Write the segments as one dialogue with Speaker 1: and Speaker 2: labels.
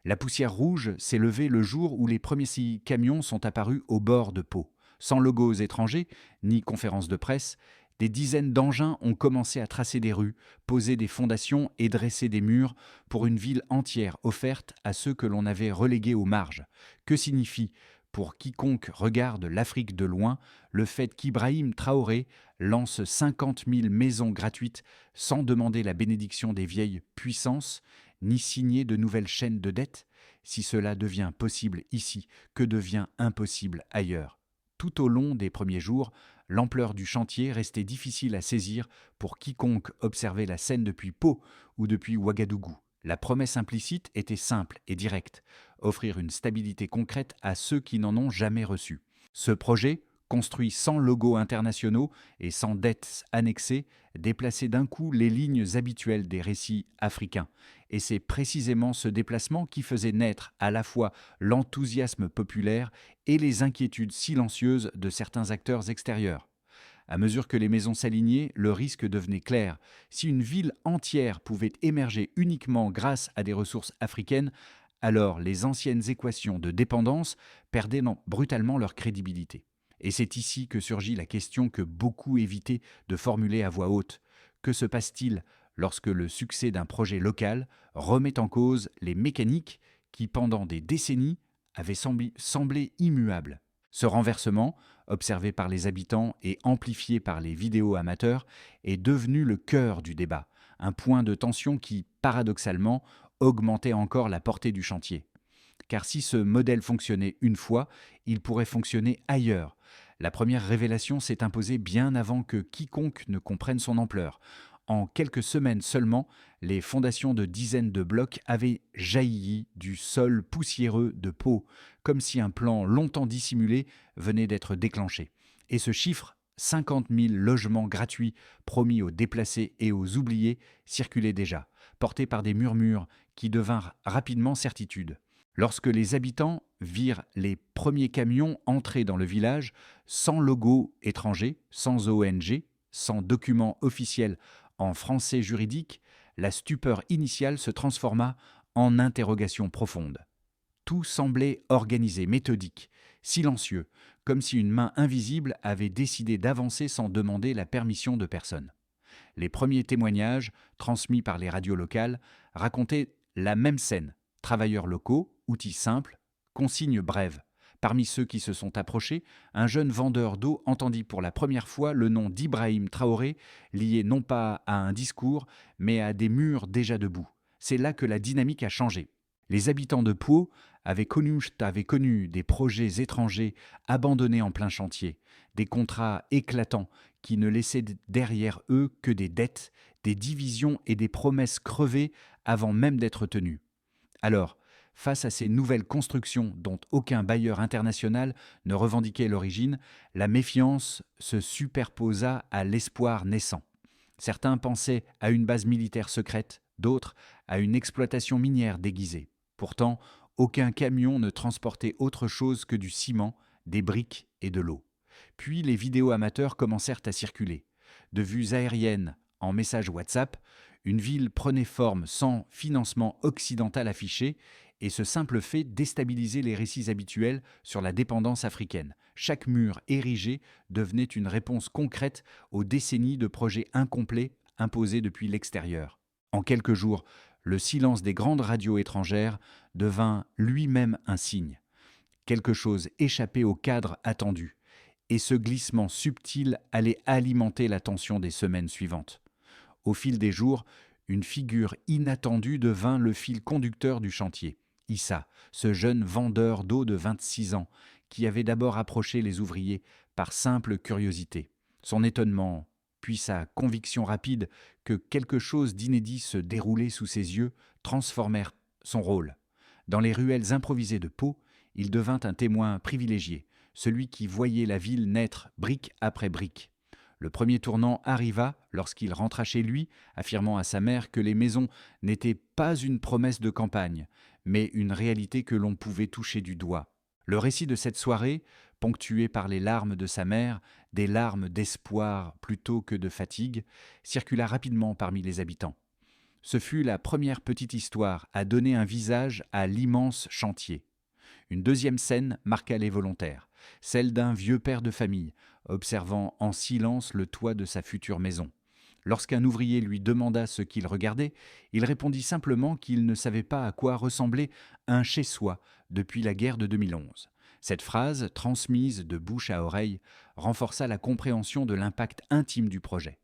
Speaker 1: La poussière rouge s'est levée le jour où les premiers 6 camions sont apparus au bord de Pau. Sans logos étrangers, ni conférences de presse, des dizaines d'engins ont commencé à tracer des rues, poser des fondations et dresser des murs pour une ville entière offerte à ceux que l'on avait relégués aux marges. Que signifie, pour quiconque regarde l'Afrique de loin, le fait qu'Ibrahim Traoré lance 50 000 maisons gratuites sans demander la bénédiction des vieilles puissances, ni signer de nouvelles chaînes de dettes? Si cela devient possible ici, que devient impossible ailleurs? Tout au long des premiers jours, l'ampleur du chantier restait difficile à saisir pour quiconque observait la scène depuis Pau ou depuis Ouagadougou. La promesse implicite était simple et directe: offrir une stabilité concrète à ceux qui n'en ont jamais reçu. Ce projet, construit sans logos internationaux et sans dettes annexées, déplaçait d'un coup les lignes habituelles des récits africains. Et c'est précisément ce déplacement qui faisait naître à la fois l'enthousiasme populaire et les inquiétudes silencieuses de certains acteurs extérieurs. À mesure que les maisons s'alignaient, le risque devenait clair. Si une ville entière pouvait émerger uniquement grâce à des ressources africaines, alors les anciennes équations de dépendance perdaient brutalement leur crédibilité. Et c'est ici que surgit la question que beaucoup évitaient de formuler à voix haute. Que se passe-t-il lorsque le succès d'un projet local remet en cause les mécaniques qui, pendant des décennies, avaient semblé immuables? Ce renversement, observé par les habitants et amplifié par les vidéos amateurs, est devenu le cœur du débat, un point de tension qui, paradoxalement, augmentait encore la portée du chantier. Car si ce modèle fonctionnait une fois, il pourrait fonctionner ailleurs. La première révélation s'est imposée bien avant que quiconque ne comprenne son ampleur. En quelques semaines seulement, les fondations de dizaines de blocs avaient jailli du sol poussiéreux de Pau, comme si un plan longtemps dissimulé venait d'être déclenché. Et ce chiffre, 50 000 logements gratuits promis aux déplacés et aux oubliés, circulait déjà, porté par des murmures qui devinrent rapidement certitudes. Lorsque les habitants virent les premiers camions entrer dans le village, sans logo étranger, sans ONG, sans document officiel en français juridique, la stupeur initiale se transforma en interrogation profonde. Tout semblait organisé, méthodique, silencieux, comme si une main invisible avait décidé d'avancer sans demander la permission de personne. Les premiers témoignages, transmis par les radios locales, racontaient la même scène: travailleurs locaux, outils simples, consignes brèves. Parmi ceux qui se sont approchés, un jeune vendeur d'eau entendit pour la première fois le nom d'Ibrahim Traoré, lié non pas à un discours, mais à des murs déjà debout. C'est là que la dynamique a changé. Les habitants de Pau avaient connu des projets étrangers abandonnés en plein chantier, des contrats éclatants qui ne laissaient derrière eux que des dettes, des divisions et des promesses crevées avant même d'être tenues. Alors, face à ces nouvelles constructions dont aucun bailleur international ne revendiquait l'origine, la méfiance se superposa à l'espoir naissant. Certains pensaient à une base militaire secrète, d'autres à une exploitation minière déguisée. Pourtant, aucun camion ne transportait autre chose que du ciment, des briques et de l'eau. Puis les vidéos amateurs commencèrent à circuler. De vues aériennes en messages WhatsApp, une ville prenait forme sans financement occidental affiché, et ce simple fait déstabilisait les récits habituels sur la dépendance africaine. Chaque mur érigé devenait une réponse concrète aux décennies de projets incomplets imposés depuis l'extérieur. En quelques jours, le silence des grandes radios étrangères devint lui-même un signe. Quelque chose échappait au cadre attendu, et ce glissement subtil allait alimenter la tension des semaines suivantes. Au fil des jours, une figure inattendue devint le fil conducteur du chantier. Issa, ce jeune vendeur d'eau de 26 ans, qui avait d'abord approché les ouvriers par simple curiosité. Son étonnement, puis sa conviction rapide que quelque chose d'inédit se déroulait sous ses yeux, transformèrent son rôle. Dans les ruelles improvisées de Pau, il devint un témoin privilégié, celui qui voyait la ville naître brique après brique. Le premier tournant arriva lorsqu'il rentra chez lui, affirmant à sa mère que les maisons n'étaient pas une promesse de campagne, mais une réalité que l'on pouvait toucher du doigt. Le récit de cette soirée, ponctué par les larmes de sa mère, des larmes d'espoir plutôt que de fatigue, circula rapidement parmi les habitants. Ce fut la première petite histoire à donner un visage à l'immense chantier. Une deuxième scène marqua les volontaires, celle d'un vieux père de famille, observant en silence le toit de sa future maison. Lorsqu'un ouvrier lui demanda ce qu'il regardait, il répondit simplement qu'il ne savait pas à quoi ressemblait un chez-soi depuis la guerre de 2011. Cette phrase, transmise de bouche à oreille, renforça la compréhension de l'impact intime du projet.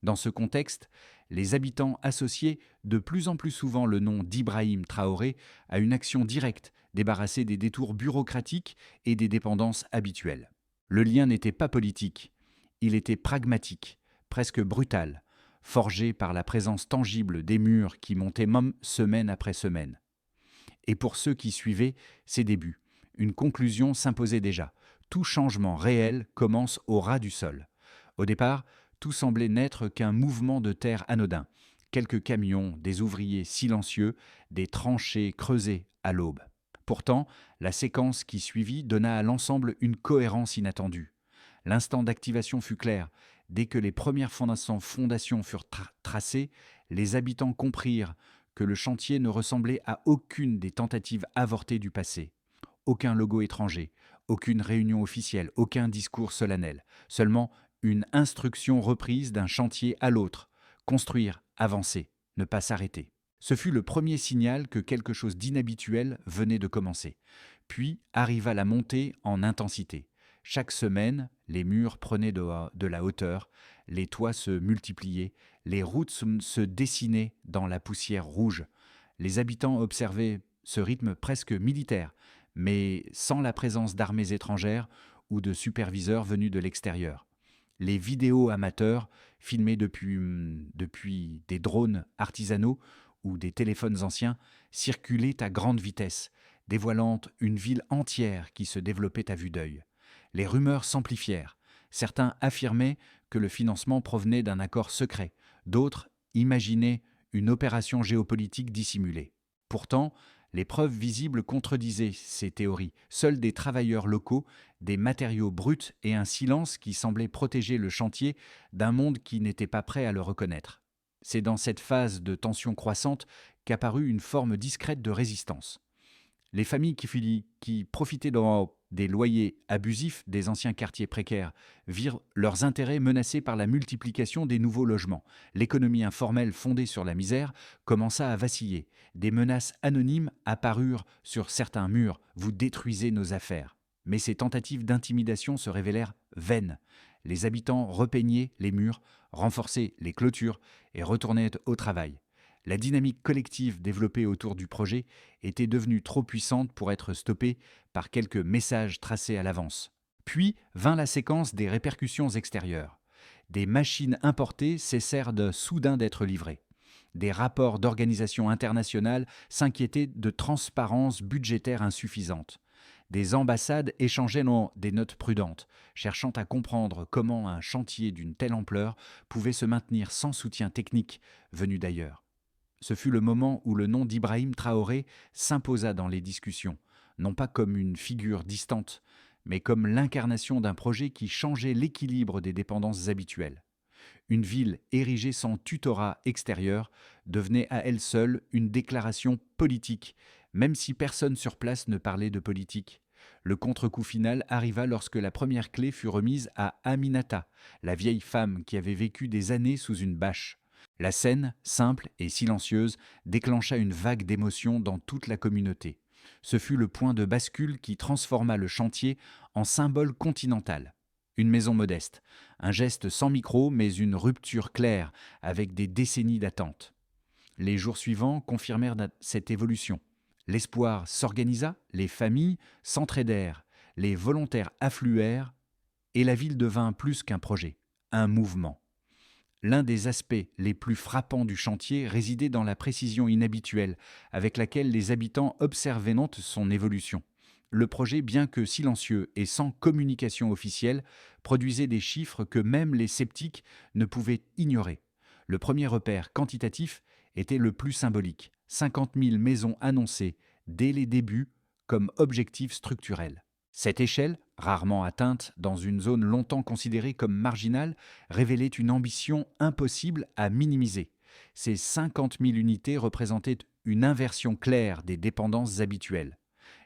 Speaker 1: Dans ce contexte, les habitants associaient de plus en plus souvent le nom d'Ibrahim Traoré à une action directe, débarrassée des détours bureaucratiques et des dépendances habituelles. Le lien n'était pas politique, il était pragmatique, presque brutal, forgé par la présence tangible des murs qui montaient même semaine après semaine. Et pour ceux qui suivaient ces débuts, une conclusion s'imposait déjà. Tout changement réel commence au ras du sol. Au départ, tout semblait n'être qu'un mouvement de terre anodin. Quelques camions, des ouvriers silencieux, des tranchées creusées à l'aube. Pourtant, la séquence qui suivit donna à l'ensemble une cohérence inattendue. L'instant d'activation fut clair. Dès que les premières fondations furent tracées, les habitants comprirent que le chantier ne ressemblait à aucune des tentatives avortées du passé. Aucun logo étranger, aucune réunion officielle, aucun discours solennel. Seulement une instruction reprise d'un chantier à l'autre. Construire, avancer, ne pas s'arrêter. Ce fut le premier signal que quelque chose d'inhabituel venait de commencer. Puis arriva la montée en intensité. Chaque semaine, les murs prenaient de la hauteur, les toits se multipliaient, les routes se dessinaient dans la poussière rouge. Les habitants observaient ce rythme presque militaire, mais sans la présence d'armées étrangères ou de superviseurs venus de l'extérieur. Les vidéos amateurs, filmées depuis des drones artisanaux ou des téléphones anciens, circulaient à grande vitesse, dévoilant une ville entière qui se développait à vue d'œil. Les rumeurs s'amplifièrent. Certains affirmaient que le financement provenait d'un accord secret, d'autres imaginaient une opération géopolitique dissimulée. Pourtant, les preuves visibles contredisaient ces théories. Seuls des travailleurs locaux, des matériaux bruts et un silence qui semblait protéger le chantier d'un monde qui n'était pas prêt à le reconnaître. C'est dans cette phase de tension croissante qu'apparut une forme discrète de résistance. Les familles qui profitaient des loyers abusifs des anciens quartiers précaires virent leurs intérêts menacés par la multiplication des nouveaux logements. L'économie informelle fondée sur la misère commença à vaciller. Des menaces anonymes apparurent sur certains murs. « Vous détruisez nos affaires ». Mais ces tentatives d'intimidation se révélèrent vaines. Les habitants repeignaient les murs, renforçaient les clôtures et retournaient au travail. La dynamique collective développée autour du projet était devenue trop puissante pour être stoppée par quelques messages tracés à l'avance. Puis vint la séquence des répercussions extérieures. Des machines importées cessèrent soudain d'être livrées. Des rapports d'organisations internationales s'inquiétaient de transparence budgétaire insuffisante. Des ambassades échangeaient des notes prudentes, cherchant à comprendre comment un chantier d'une telle ampleur pouvait se maintenir sans soutien technique venu d'ailleurs. Ce fut le moment où le nom d'Ibrahim Traoré s'imposa dans les discussions, non pas comme une figure distante, mais comme l'incarnation d'un projet qui changeait l'équilibre des dépendances habituelles. Une ville érigée sans tutorat extérieur devenait à elle seule une déclaration politique, même si personne sur place ne parlait de politique. Le contre-coup final arriva lorsque la première clé fut remise à Aminata, la vieille femme qui avait vécu des années sous une bâche. La scène, simple et silencieuse, déclencha une vague d'émotion dans toute la communauté. Ce fut le point de bascule qui transforma le chantier en symbole continental. Une maison modeste, un geste sans micro mais une rupture claire avec des décennies d'attente. Les jours suivants confirmèrent cette évolution. L'espoir s'organisa, les familles s'entraidèrent, les volontaires affluèrent et la ville devint plus qu'un projet, un mouvement. L'un des aspects les plus frappants du chantier résidait dans la précision inhabituelle avec laquelle les habitants observaient son évolution. Le projet, bien que silencieux et sans communication officielle, produisait des chiffres que même les sceptiques ne pouvaient ignorer. Le premier repère quantitatif était le plus symbolique, 50 000 maisons annoncées dès les débuts comme objectif structurel. Cette échelle, rarement atteinte dans une zone longtemps considérée comme marginale, révélait une ambition impossible à minimiser. Ces 50 000 unités représentaient une inversion claire des dépendances habituelles.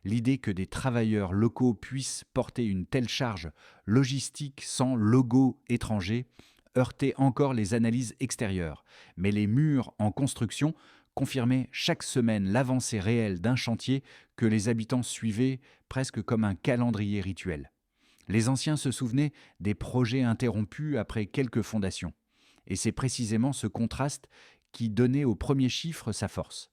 Speaker 1: L'idée que des travailleurs locaux puissent porter une telle charge logistique sans logo étranger heurtait encore les analyses extérieures, mais les murs en construction confirmaient chaque semaine l'avancée réelle d'un chantier que les habitants suivaient presque comme un calendrier rituel. Les anciens se souvenaient des projets interrompus après quelques fondations. Et c'est précisément ce contraste qui donnait au premier chiffre sa force.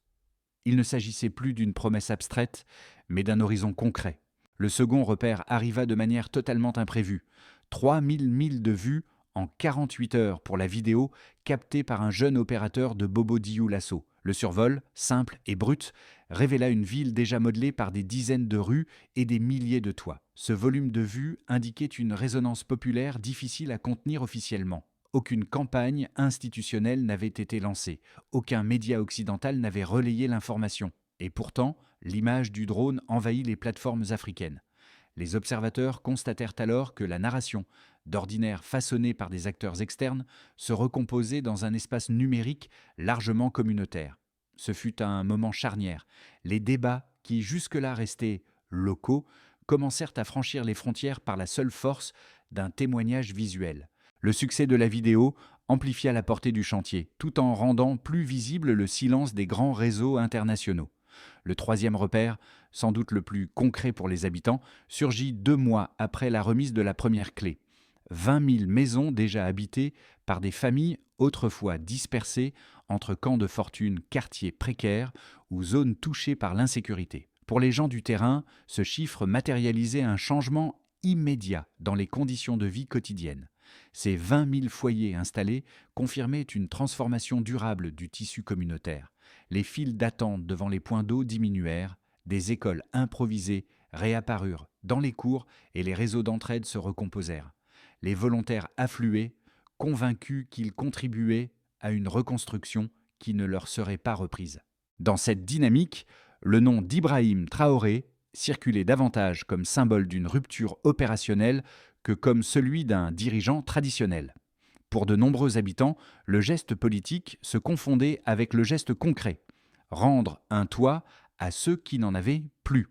Speaker 1: Il ne s'agissait plus d'une promesse abstraite, mais d'un horizon concret. Le second repère arriva de manière totalement imprévue. 3000 milles de vues en 48 heures pour la vidéo captée par un jeune opérateur de Bobo Dioulasso. Le survol, simple et brut, révéla une ville déjà modelée par des dizaines de rues et des milliers de toits. Ce volume de vues indiquait une résonance populaire difficile à contenir officiellement. Aucune campagne institutionnelle n'avait été lancée, aucun média occidental n'avait relayé l'information. Et pourtant, l'image du drone envahit les plateformes africaines. Les observateurs constatèrent alors que la narration, d'ordinaire façonnée par des acteurs externes, se recomposait dans un espace numérique largement communautaire. Ce fut un moment charnière. Les débats, qui jusque-là restaient locaux, commencèrent à franchir les frontières par la seule force d'un témoignage visuel. Le succès de la vidéo amplifia la portée du chantier, tout en rendant plus visible le silence des grands réseaux internationaux. Le troisième repère, sans doute le plus concret pour les habitants, surgit 2 mois après la remise de la première clé. 20 000 maisons déjà habitées par des familles autrefois dispersées entre camps de fortune, quartiers précaires ou zones touchées par l'insécurité. Pour les gens du terrain, ce chiffre matérialisait un changement immédiat dans les conditions de vie quotidiennes. Ces 20 000 foyers installés confirmaient une transformation durable du tissu communautaire. Les files d'attente devant les points d'eau diminuèrent, des écoles improvisées réapparurent dans les cours et les réseaux d'entraide se recomposèrent. Les volontaires affluaient, convaincus qu'ils contribuaient à une reconstruction qui ne leur serait pas reprise. Dans cette dynamique, le nom d'Ibrahim Traoré circulait davantage comme symbole d'une rupture opérationnelle que comme celui d'un dirigeant traditionnel. Pour de nombreux habitants, le geste politique se confondait avec le geste concret, rendre un toit à ceux qui n'en avaient plus.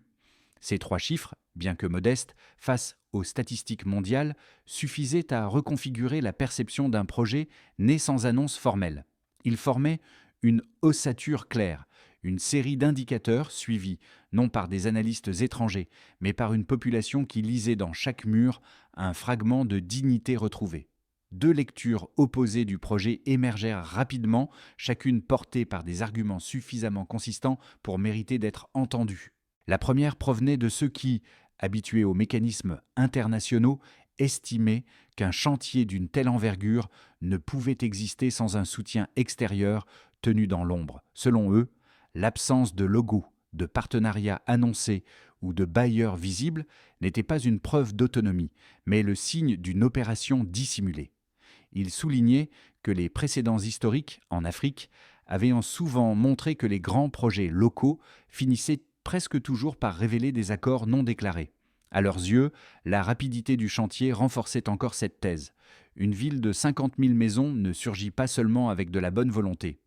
Speaker 1: Ces 3 chiffres, bien que modestes, face aux statistiques mondiales, suffisaient à reconfigurer la perception d'un projet né sans annonce formelle. Il formait une ossature claire, une série d'indicateurs suivis non par des analystes étrangers, mais par une population qui lisait dans chaque mur un fragment de dignité retrouvée. 2 lectures opposées du projet émergèrent rapidement, chacune portée par des arguments suffisamment consistants pour mériter d'être entendus. La première provenait de ceux qui, habitués aux mécanismes internationaux, estimaient qu'un chantier d'une telle envergure ne pouvait exister sans un soutien extérieur tenu dans l'ombre. Selon eux, l'absence de logo, de partenariat annoncé ou de bailleurs visibles n'était pas une preuve d'autonomie, mais le signe d'une opération dissimulée. Il soulignait que les précédents historiques en Afrique avaient souvent montré que les grands projets locaux finissaient presque toujours par révéler des accords non déclarés. À leurs yeux, la rapidité du chantier renforçait encore cette thèse. Une ville de 50 000 maisons ne surgit pas seulement avec de la bonne volonté.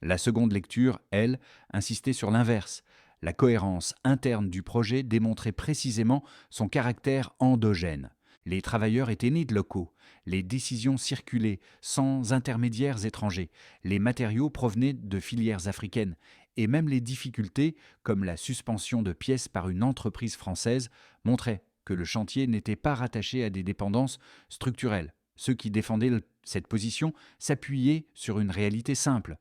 Speaker 1: La seconde lecture, elle, insistait sur l'inverse. La cohérence interne du projet démontrait précisément son caractère endogène. Les travailleurs étaient nés de locaux, les décisions circulaient sans intermédiaires étrangers, les matériaux provenaient de filières africaines, et même les difficultés, comme la suspension de pièces par une entreprise française, montraient que le chantier n'était pas rattaché à des dépendances structurelles. Ceux qui défendaient cette position s'appuyaient sur une réalité simple.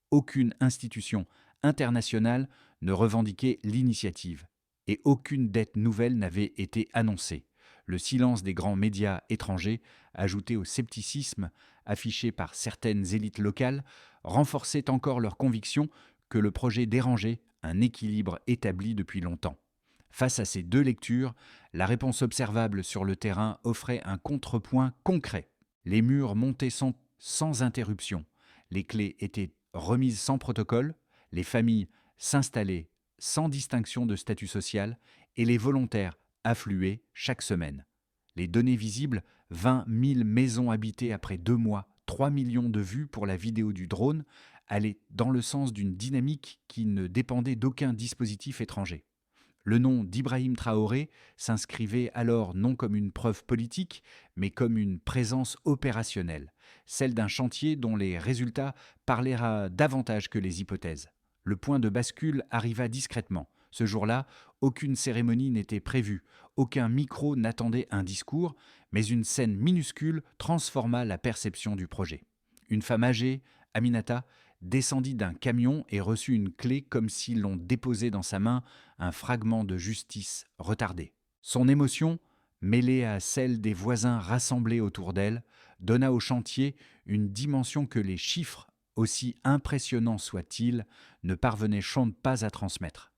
Speaker 1: Aucune institution internationale ne revendiquait l'initiative, et aucune dette nouvelle n'avait été annoncée. Le silence des grands médias étrangers, ajouté au scepticisme affiché par certaines élites locales, renforçait encore leur conviction que le projet dérangeait un équilibre établi depuis longtemps. Face à ces 2 lectures, la réponse observable sur le terrain offrait un contrepoint concret. Les murs montaient sans interruption, les clés étaient remises sans protocole, les familles s'installaient sans distinction de statut social et les volontaires affluaient chaque semaine. Les données visibles, 20 000 maisons habitées après 2 mois, 3 millions de vues pour la vidéo du drone, allait dans le sens d'une dynamique qui ne dépendait d'aucun dispositif étranger. Le nom d'Ibrahim Traoré s'inscrivait alors non comme une preuve politique, mais comme une présence opérationnelle, celle d'un chantier dont les résultats parlera davantage que les hypothèses. Le point de bascule arriva discrètement. Ce jour-là, aucune cérémonie n'était prévue, aucun micro n'attendait un discours, mais une scène minuscule transforma la perception du projet. Une femme âgée, Aminata, descendit d'un camion et reçut une clé comme si l'on déposait dans sa main un fragment de justice retardé. Son émotion, mêlée à celle des voisins rassemblés autour d'elle, donna au chantier une dimension que les chiffres, aussi impressionnants soient-ils, ne parvenaient pas à transmettre.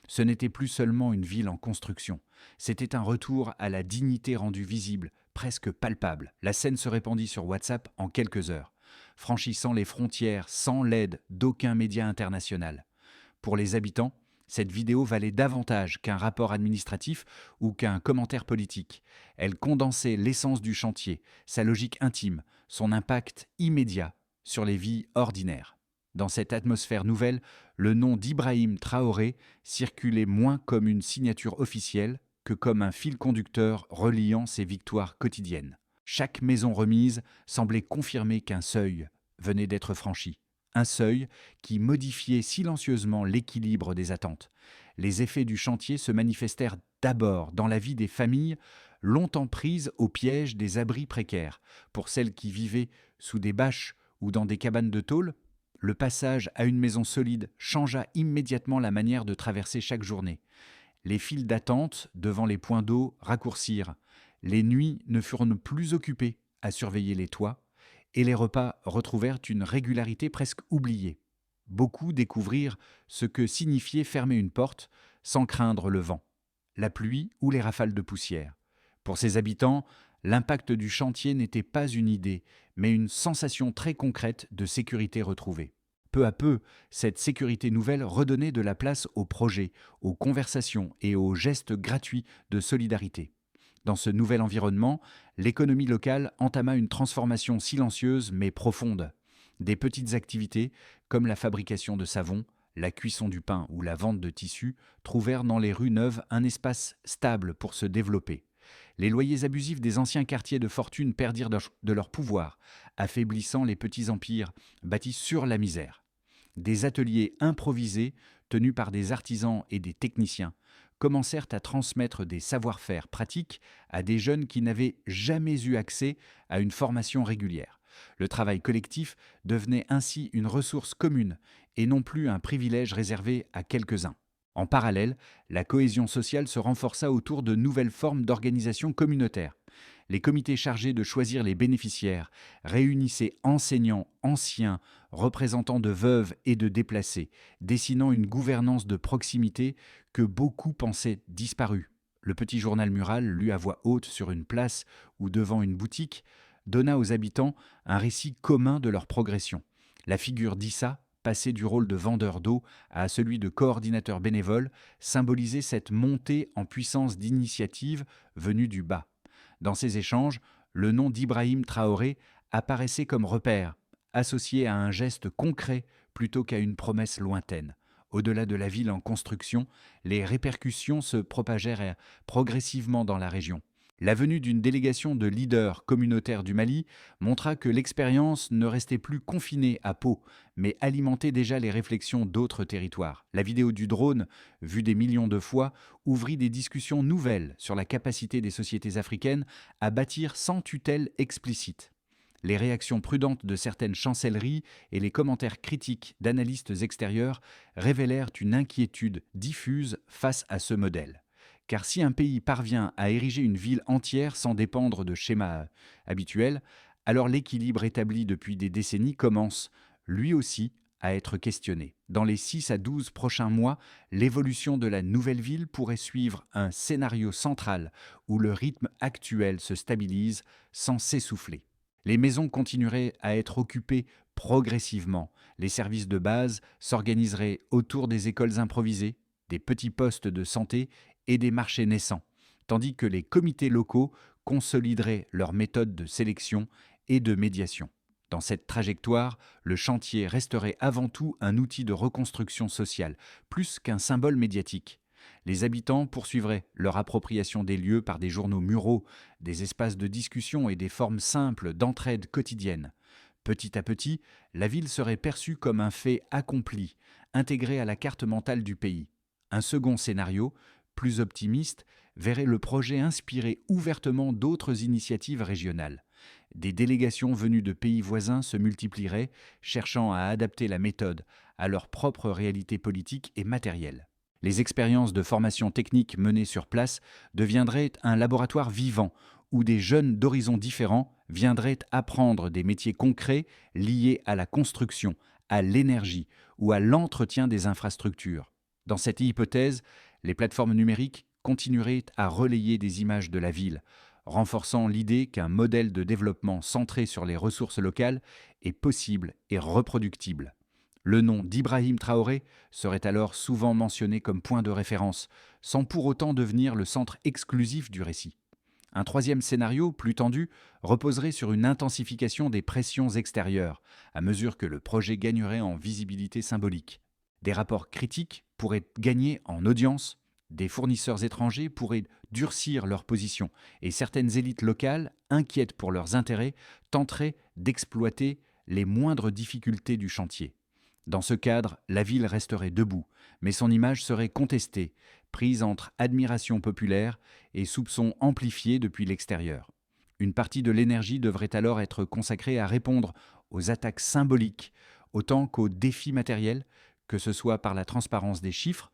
Speaker 1: Ce n'était plus seulement une ville en construction, c'était un retour à la dignité rendue visible, presque palpable. La scène se répandit sur WhatsApp en quelques heures, franchissant les frontières sans l'aide d'aucun média international. Pour les habitants, cette vidéo valait davantage qu'un rapport administratif ou qu'un commentaire politique. Elle condensait l'essence du chantier, sa logique intime, son impact immédiat sur les vies ordinaires. Dans cette atmosphère nouvelle, le nom d'Ibrahim Traoré circulait moins comme une signature officielle que comme un fil conducteur reliant ses victoires quotidiennes. Chaque maison remise semblait confirmer qu'un seuil venait d'être franchi. Un seuil qui modifiait silencieusement l'équilibre des attentes. Les effets du chantier se manifestèrent d'abord dans la vie des familles longtemps prises au piège des abris précaires. Pour celles qui vivaient sous des bâches ou dans des cabanes de tôle, le passage à une maison solide changea immédiatement la manière de traverser chaque journée. Les files d'attente devant les points d'eau raccourcirent. Les nuits ne furent plus occupées à surveiller les toits et les repas retrouvèrent une régularité presque oubliée. Beaucoup découvrirent ce que signifiait fermer une porte sans craindre le vent, la pluie ou les rafales de poussière. Pour ces habitants, l'impact du chantier n'était pas une idée, mais une sensation très concrète de sécurité retrouvée. Peu à peu, cette sécurité nouvelle redonnait de la place aux projets, aux conversations et aux gestes gratuits de solidarité. Dans ce nouvel environnement, l'économie locale entama une transformation silencieuse mais profonde. Des petites activités, comme la fabrication de savon, la cuisson du pain ou la vente de tissus, trouvèrent dans les rues neuves un espace stable pour se développer. Les loyers abusifs des anciens quartiers de fortune perdirent de leur pouvoir, affaiblissant les petits empires bâtis sur la misère. Des ateliers improvisés, tenus par des artisans et des techniciens, commencèrent à transmettre des savoir-faire pratiques à des jeunes qui n'avaient jamais eu accès à une formation régulière. Le travail collectif devenait ainsi une ressource commune et non plus un privilège réservé à quelques-uns. En parallèle, la cohésion sociale se renforça autour de nouvelles formes d'organisation communautaire. Les comités chargés de choisir les bénéficiaires réunissaient enseignants, anciens, représentants de veuves et de déplacés, dessinant une gouvernance de proximité que beaucoup pensaient disparue. Le petit journal mural, lu à voix haute sur une place ou devant une boutique, donna aux habitants un récit commun de leur progression. La figure d'Issa, passée du rôle de vendeur d'eau à celui de coordinateur bénévole, symbolisait cette montée en puissance d'initiative venue du bas. Dans ces échanges, le nom d'Ibrahim Traoré apparaissait comme repère, associé à un geste concret plutôt qu'à une promesse lointaine. Au-delà de la ville en construction, les répercussions se propagèrent progressivement dans la région. La venue d'une délégation de leaders communautaires du Mali montra que l'expérience ne restait plus confinée à Pau, mais alimentait déjà les réflexions d'autres territoires. La vidéo du drone, vue des millions de fois, ouvrit des discussions nouvelles sur la capacité des sociétés africaines à bâtir sans tutelle explicite. Les réactions prudentes de certaines chancelleries et les commentaires critiques d'analystes extérieurs révélèrent une inquiétude diffuse face à ce modèle. Car si un pays parvient à ériger une ville entière sans dépendre de schémas habituels, alors l'équilibre établi depuis des décennies commence, lui aussi, à être questionné. Dans les 6 à 12 prochains mois, l'évolution de la nouvelle ville pourrait suivre un scénario central où le rythme actuel se stabilise sans s'essouffler. Les maisons continueraient à être occupées progressivement. Les services de base s'organiseraient autour des écoles improvisées, des petits postes de santé et des marchés naissants, tandis que les comités locaux consolideraient leurs méthodes de sélection et de médiation. Dans cette trajectoire, le chantier resterait avant tout un outil de reconstruction sociale, plus qu'un symbole médiatique. Les habitants poursuivraient leur appropriation des lieux par des journaux muraux, des espaces de discussion et des formes simples d'entraide quotidienne. Petit à petit, la ville serait perçue comme un fait accompli, intégré à la carte mentale du pays. Un second scénario, plus optimiste, verrait le projet inspirer ouvertement d'autres initiatives régionales. Des délégations venues de pays voisins se multiplieraient, cherchant à adapter la méthode à leur propre réalité politique et matérielle. Les expériences de formation technique menées sur place deviendraient un laboratoire vivant où des jeunes d'horizons différents viendraient apprendre des métiers concrets liés à la construction, à l'énergie ou à l'entretien des infrastructures. Dans cette hypothèse, les plateformes numériques continueraient à relayer des images de la ville, renforçant l'idée qu'un modèle de développement centré sur les ressources locales est possible et reproductible. Le nom d'Ibrahim Traoré serait alors souvent mentionné comme point de référence, sans pour autant devenir le centre exclusif du récit. Un troisième scénario, plus tendu, reposerait sur une intensification des pressions extérieures, à mesure que le projet gagnerait en visibilité symbolique. Des rapports critiques pourraient gagner en audience, des fournisseurs étrangers pourraient durcir leur position, et certaines élites locales, inquiètes pour leurs intérêts, tenteraient d'exploiter les moindres difficultés du chantier. Dans ce cadre, la ville resterait debout, mais son image serait contestée, prise entre admiration populaire et soupçons amplifiés depuis l'extérieur. Une partie de l'énergie devrait alors être consacrée à répondre aux attaques symboliques autant qu'aux défis matériels, que ce soit par la transparence des chiffres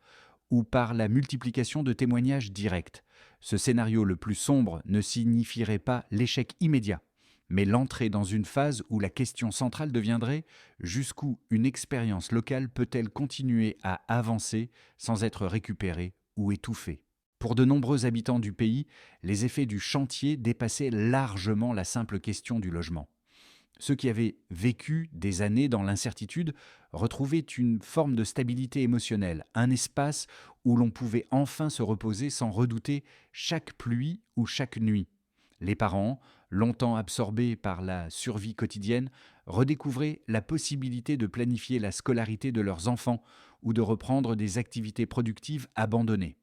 Speaker 1: ou par la multiplication de témoignages directs. Ce scénario le plus sombre ne signifierait pas l'échec immédiat, mais l'entrée dans une phase où la question centrale deviendrait jusqu'où une expérience locale peut-elle continuer à avancer sans être récupérée ou étouffée. Pour de nombreux habitants du pays, les effets du chantier dépassaient largement la simple question du logement. Ceux qui avaient vécu des années dans l'incertitude retrouvaient une forme de stabilité émotionnelle, un espace où l'on pouvait enfin se reposer sans redouter chaque pluie ou chaque nuit. Les parents, longtemps absorbés par la survie quotidienne, redécouvraient la possibilité de planifier la scolarité de leurs enfants ou de reprendre des activités productives abandonnées.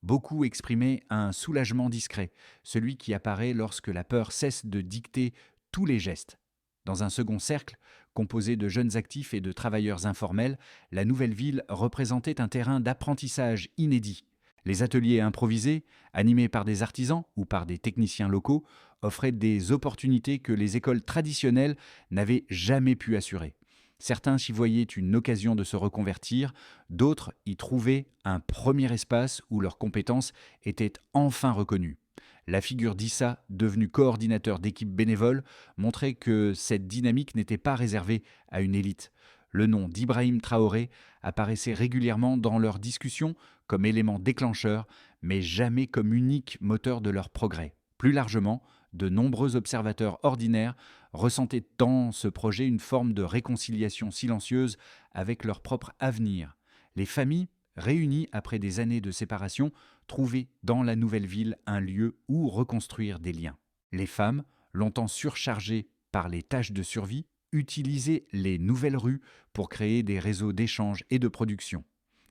Speaker 1: Beaucoup exprimaient un soulagement discret, celui qui apparaît lorsque la peur cesse de dicter tous les gestes. Dans un second cercle, composé de jeunes actifs et de travailleurs informels, la nouvelle ville représentait un terrain d'apprentissage inédit. Les ateliers improvisés, animés par des artisans ou par des techniciens locaux, offraient des opportunités que les écoles traditionnelles n'avaient jamais pu assurer. Certains s'y voyaient une occasion de se reconvertir, d'autres y trouvaient un premier espace où leurs compétences étaient enfin reconnues. La figure d'Issa, devenu coordinateur d'équipe bénévole, montrait que cette dynamique n'était pas réservée à une élite. Le nom d'Ibrahim Traoré apparaissait régulièrement dans leurs discussions comme élément déclencheur, mais jamais comme unique moteur de leur progrès. Plus largement, de nombreux observateurs ordinaires ressentaient dans ce projet une forme de réconciliation silencieuse avec leur propre avenir. Les familles, réunies après des années de séparation, trouvaient dans la nouvelle ville un lieu où reconstruire des liens. Les femmes, longtemps surchargées par les tâches de survie, utilisaient les nouvelles rues pour créer des réseaux d'échange et de production.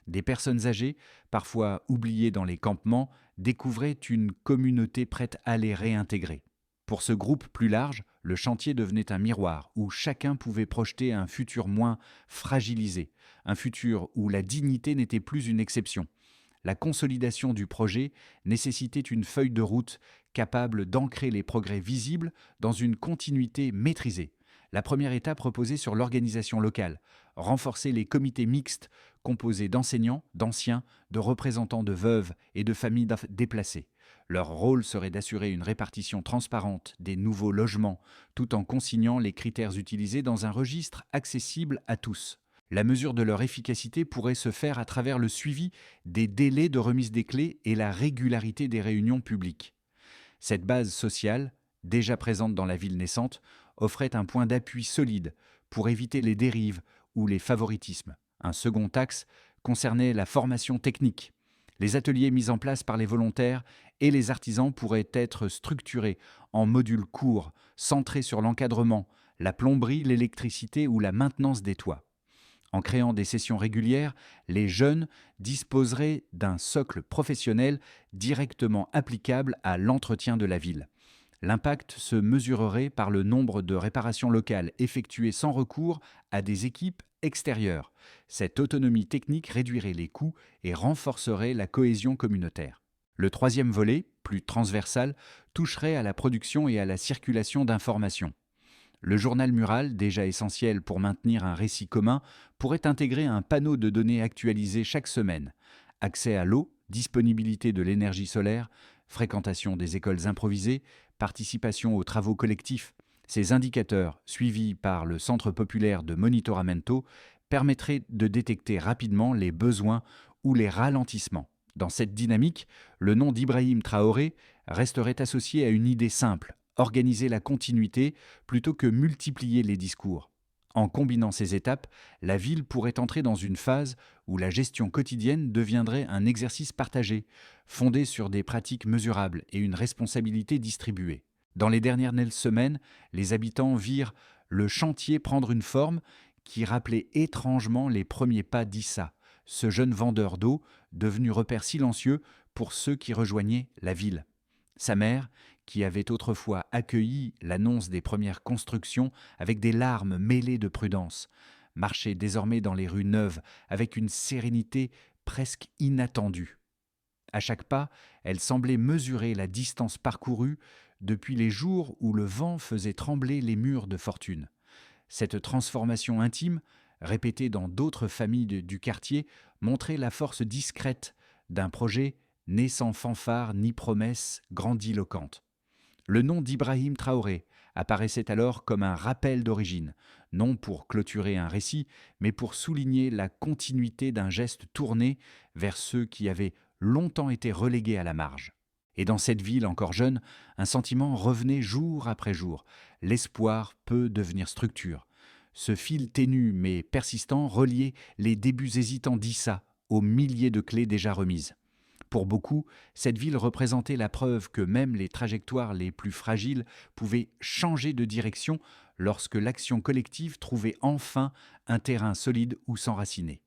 Speaker 1: Des personnes âgées, parfois oubliées dans les campements, découvraient une communauté prête à les réintégrer. Pour ce groupe plus large, le chantier devenait un miroir où chacun pouvait projeter un futur moins fragilisé, un futur où la dignité n'était plus une exception. La consolidation du projet nécessitait une feuille de route capable d'ancrer les progrès visibles dans une continuité maîtrisée. La première étape reposait sur l'organisation locale, renforcer les comités mixtes composés d'enseignants, d'anciens, de représentants de veuves et de familles déplacées. Leur rôle serait d'assurer une répartition transparente des nouveaux logements, tout en consignant les critères utilisés dans un registre accessible à tous. La mesure de leur efficacité pourrait se faire à travers le suivi des délais de remise des clés et la régularité des réunions publiques. Cette base sociale, déjà présente dans la ville naissante, offrait un point d'appui solide pour éviter les dérives ou les favoritismes. Un second axe concernait la formation technique. Les ateliers mis en place par les volontaires et les artisans pourraient être structurés en modules courts, centrés sur l'encadrement, la plomberie, l'électricité ou la maintenance des toits. En créant des sessions régulières, les jeunes disposeraient d'un socle professionnel directement applicable à l'entretien de la ville. L'impact se mesurerait par le nombre de réparations locales effectuées sans recours à des équipes extérieures. Cette autonomie technique réduirait les coûts et renforcerait la cohésion communautaire. Le troisième volet, plus transversal, toucherait à la production et à la circulation d'informations. Le journal mural, déjà essentiel pour maintenir un récit commun, pourrait intégrer un panneau de données actualisé chaque semaine. Accès à l'eau, disponibilité de l'énergie solaire, fréquentation des écoles improvisées, participation aux travaux collectifs. Ces indicateurs, suivis par le Centre populaire de monitoramento, permettraient de détecter rapidement les besoins ou les ralentissements. Dans cette dynamique, le nom d'Ibrahim Traoré resterait associé à une idée simple: organiser la continuité plutôt que multiplier les discours. En combinant ces étapes, la ville pourrait entrer dans une phase où la gestion quotidienne deviendrait un exercice partagé, fondé sur des pratiques mesurables et une responsabilité distribuée. Dans les dernières semaines, les habitants virent le chantier prendre une forme qui rappelait étrangement les premiers pas d'Issa, ce jeune vendeur d'eau devenu repère silencieux pour ceux qui rejoignaient la ville. Sa mère, qui avait autrefois accueilli l'annonce des premières constructions avec des larmes mêlées de prudence, marchait désormais dans les rues neuves avec une sérénité presque inattendue. À chaque pas, elle semblait mesurer la distance parcourue depuis les jours où le vent faisait trembler les murs de fortune. Cette transformation intime, répétée dans d'autres familles du quartier, montrait la force discrète d'un projet né sans fanfare ni promesse grandiloquente. Le nom d'Ibrahim Traoré apparaissait alors comme un rappel d'origine, non pour clôturer un récit, mais pour souligner la continuité d'un geste tourné vers ceux qui avaient longtemps été relégués à la marge. Et dans cette ville encore jeune, un sentiment revenait jour après jour. L'espoir peut devenir structure. Ce fil ténu mais persistant reliait les débuts hésitants d'Issa aux milliers de clés déjà remises. Pour beaucoup, cette ville représentait la preuve que même les trajectoires les plus fragiles pouvaient changer de direction lorsque l'action collective trouvait enfin un terrain solide où s'enraciner.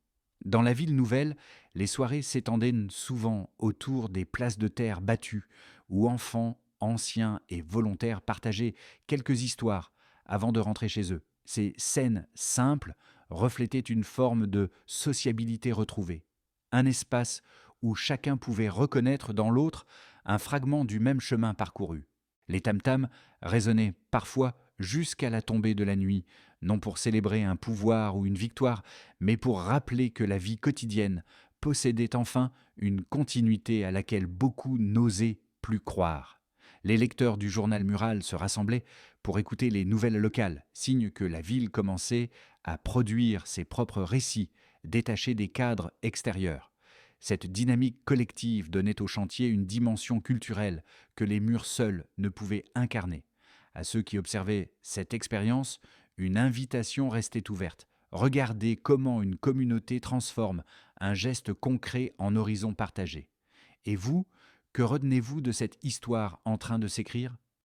Speaker 1: Dans la ville nouvelle, les soirées s'étendaient souvent autour des places de terre battues, où enfants, anciens et volontaires partageaient quelques histoires avant de rentrer chez eux. Ces scènes simples reflétaient une forme de sociabilité retrouvée, un espace où chacun pouvait reconnaître dans l'autre un fragment du même chemin parcouru. Les tam-tams résonnaient parfois jusqu'à la tombée de la nuit, non pour célébrer un pouvoir ou une victoire, mais pour rappeler que la vie quotidienne possédait enfin une continuité à laquelle beaucoup n'osaient plus croire. Les lecteurs du journal mural se rassemblaient pour écouter les nouvelles locales, signe que la ville commençait à produire ses propres récits, détachés des cadres extérieurs. Cette dynamique collective donnait au chantier une dimension culturelle que les murs seuls ne pouvaient incarner. À ceux qui observaient cette expérience, une invitation restait ouverte. Regardez comment une communauté transforme un geste concret en horizon partagé. Et vous, que retenez-vous de cette histoire en train de s'écrire ?